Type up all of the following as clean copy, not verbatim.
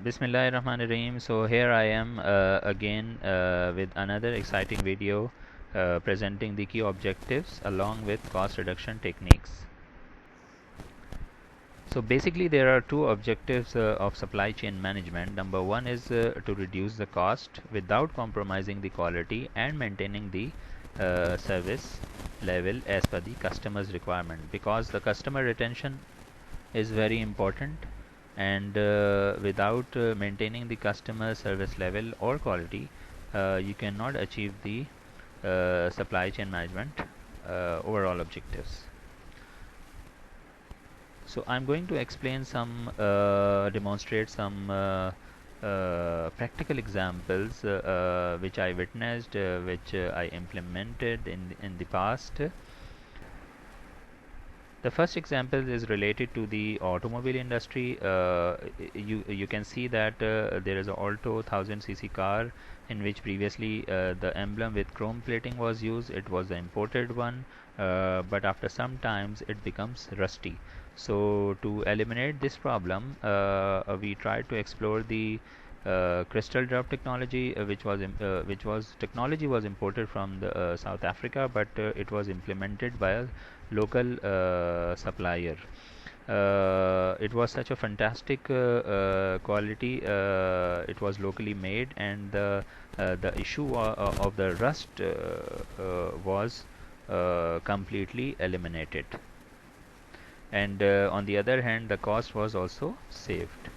Bismillahirrahmanirrahim. So here I am again with another exciting video presenting the key objectives along with cost reduction techniques. So basically there are two objectives of supply chain management. Number one is to reduce the cost without compromising the quality and maintaining the service level as per the customer's requirement, because the customer retention is very important, and without maintaining the customer service level or quality, you cannot achieve the supply chain management overall objectives. So I'm going to explain some demonstrate some practical examples which I witnessed, which I implemented in the past. The first example is related to the automobile industry. You can see that there is an Alto 1000cc car in which previously the emblem with chrome plating was used. It was the imported one, but after some times it becomes rusty. So to eliminate this problem, we tried to explore the crystal drop technology, which was technology was imported from the South Africa, but it was implemented by a local supplier. It was such a fantastic quality. It was locally made, and the issue of the rust was completely eliminated. And on the other hand, the cost was also saved.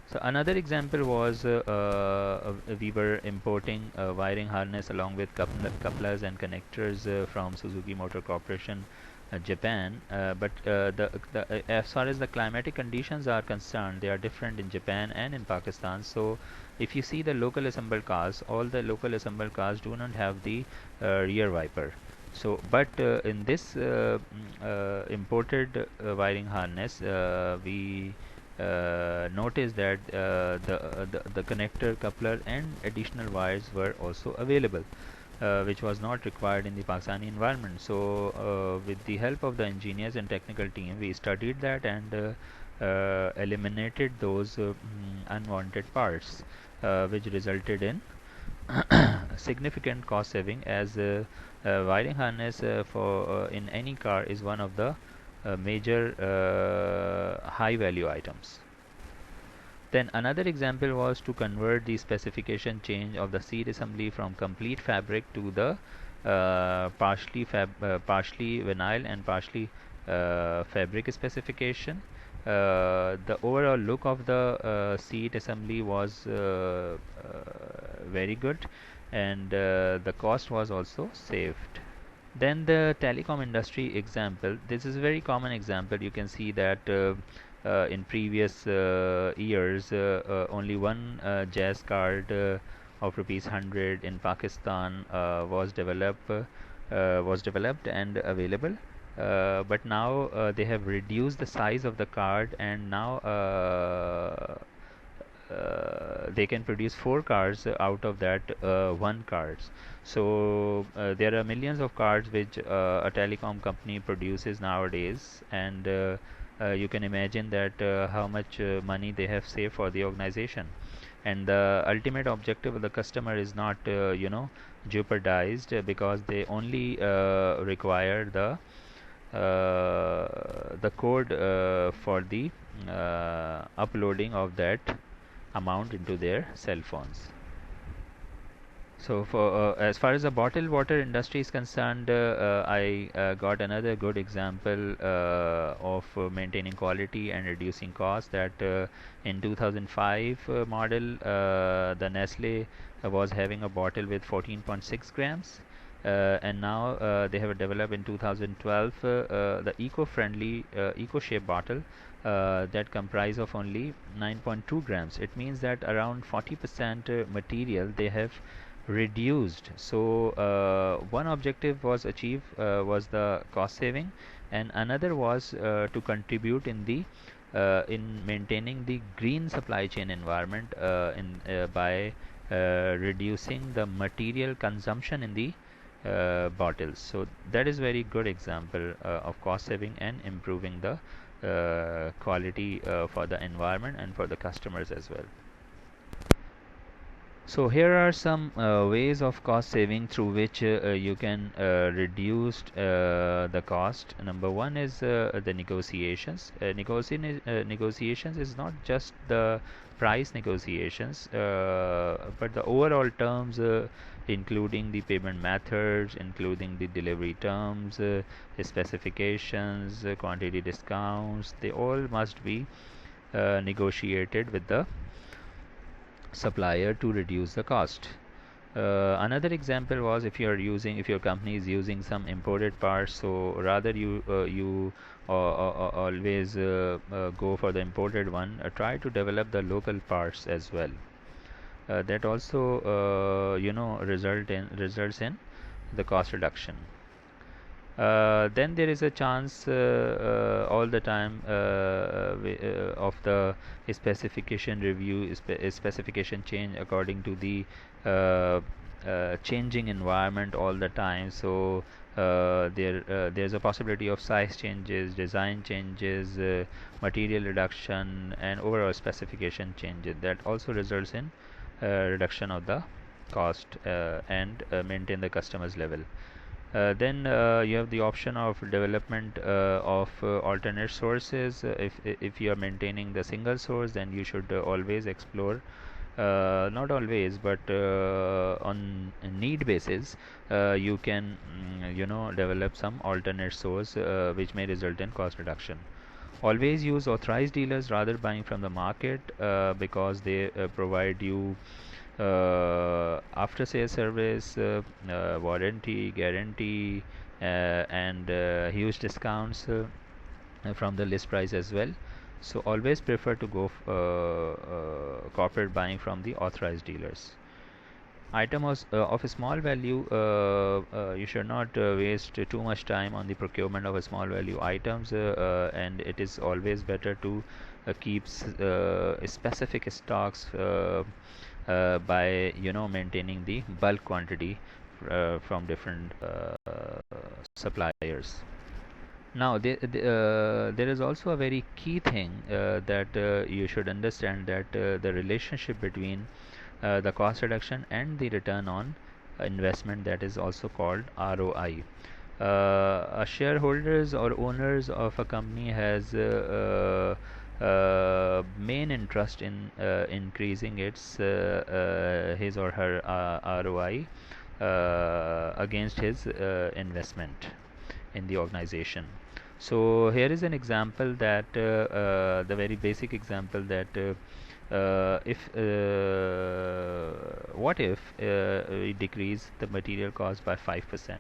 So another example was we were importing a wiring harness along with couplers and connectors from Suzuki Motor Corporation, Japan. But as far as the climatic conditions are concerned, they are different in Japan and in Pakistan. So if you see the local assembled cars, all the local assembled cars do not have the rear wiper. So, but in this imported wiring harness, we notice that the connector, coupler and additional wires were also available, which was not required in the Pakistani environment. So with the help of the engineers and technical team, we studied that and eliminated those unwanted parts, which resulted in significant cost saving, as wiring harness for in any car is one of the major high value items. Then another example was to convert the specification change of the seat assembly from complete fabric to the partially vinyl and partially fabric specification. The overall look of the seat assembly was very good, and the cost was also saved. Then the telecom industry example. This is a very common example. You can see that in previous years, only one jazz card of rupees 100 in Pakistan was developed and available. But now they have reduced the size of the card, and now they can produce 4 cards out of that one cards. So there are millions of cards which a telecom company produces nowadays, and you can imagine that how much money they have saved for the organization. And the ultimate objective of the customer is not jeopardized, because they only require the code for the uploading of that amount into their cell phones. So for as far as the bottled water industry is concerned, I got another good example of maintaining quality and reducing cost. That in 2005 model, the Nestle was having a bottle with 14.6 grams, and now they have developed in 2012 the eco-friendly eco-shape bottle that comprise of only 9.2 grams. It means that around 40% material they have reduced. So one objective was achieved, was the cost saving, and another was to contribute in maintaining the green supply chain environment by reducing the material consumption in the bottles. So that is very good example of cost saving and improving the quality for the environment and for the customers as well. So here are some ways of cost saving through which you can reduce the cost. Number one is the negotiations. Negotiations is not just the price negotiations, but the overall terms, including the payment methods, including the delivery terms, specifications, quantity discounts. They all must be negotiated with the supplier to reduce the cost. Another example was if your company is using some imported parts, so rather you always go for the imported one. Try to develop the local parts as well. That also results in the cost reduction. Then there is a chance all the time of the specification review, specification change according to the changing environment all the time. So there's a possibility of size changes, design changes, material reduction, and overall specification changes. That also results in reduction of the cost and maintain the customer's level. Then you have the option of development of alternate sources. If you are maintaining the single source, then you should always explore, not always, but on a need basis, you can develop some alternate source which may result in cost reduction. Always use authorized dealers rather buying from the market because they provide you after sales service, warranty, guarantee, and huge discounts from the list price as well. So always prefer to go corporate buying from the authorized dealers. Items of a small value, you should not waste too much time on the procurement of a small value items, and it is always better to keep specific stocks by maintaining the bulk quantity from different suppliers. Now there is also a very key thing that you should understand, that the relationship between the cost reduction and the return on investment, that is also called ROI. Shareholders or owners of a company has main interest in increasing its his or her ROI against his investment in the organization. So here is an example that the very basic example that if what if we decrease the material cost by 5%.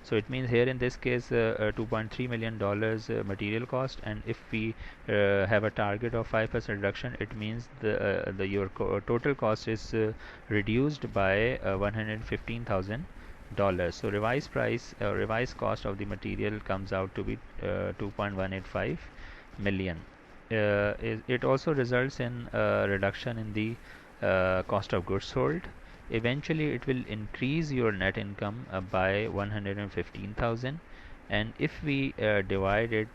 So it means here in this case $2.3 million material cost, and if we have a target of 5% reduction, it means the your total cost is reduced by $115,000. So revised cost of the material comes out to be 2.185 million. It also results in reduction in the cost of goods sold. Eventually it will increase your net income by 115,000, and if we divide it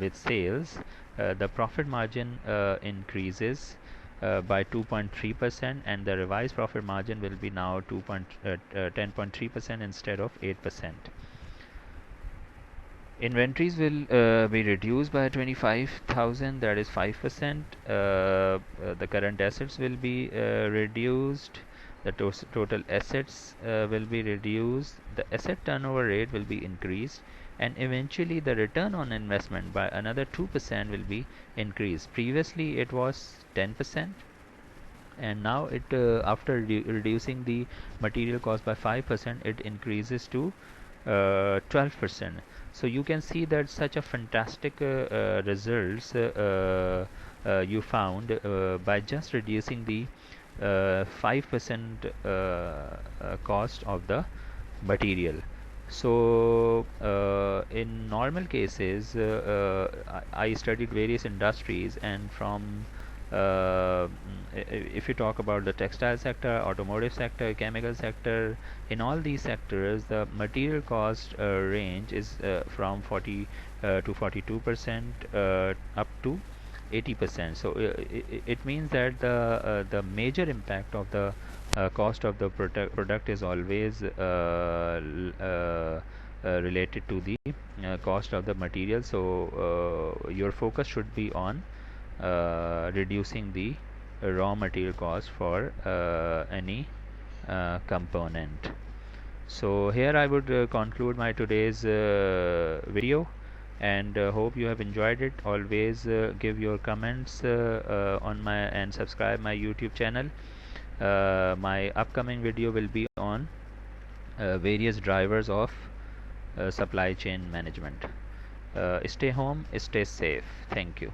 with sales, the profit margin increases by 2.3%, and the revised profit margin will be now 10.3% instead of 8%. Inventories will be reduced by 25,000, that is 5%. The current assets will be reduced. The total assets will be reduced. The asset turnover rate will be increased, and eventually the return on investment by another 2% will be increased. Previously it was 10%, and now it after reducing the material cost by 5%, it increases to 12%. So you can see that such a fantastic results you found by just reducing the 5% cost of the material. So in normal cases, I studied various industries, and from if you talk about the textile sector, automotive sector, chemical sector, in all these sectors, the material cost range is from 40 to 42% up to 80%. So it means that the major impact of the cost of the product is always related to the cost of the material. So your focus should be on reducing the raw material cost for any component. So here I would conclude my today's video, and hope you have enjoyed it. Always give your comments on my and subscribe my YouTube channel. My upcoming video will be on various drivers of supply chain management. Stay home, stay safe. Thank you.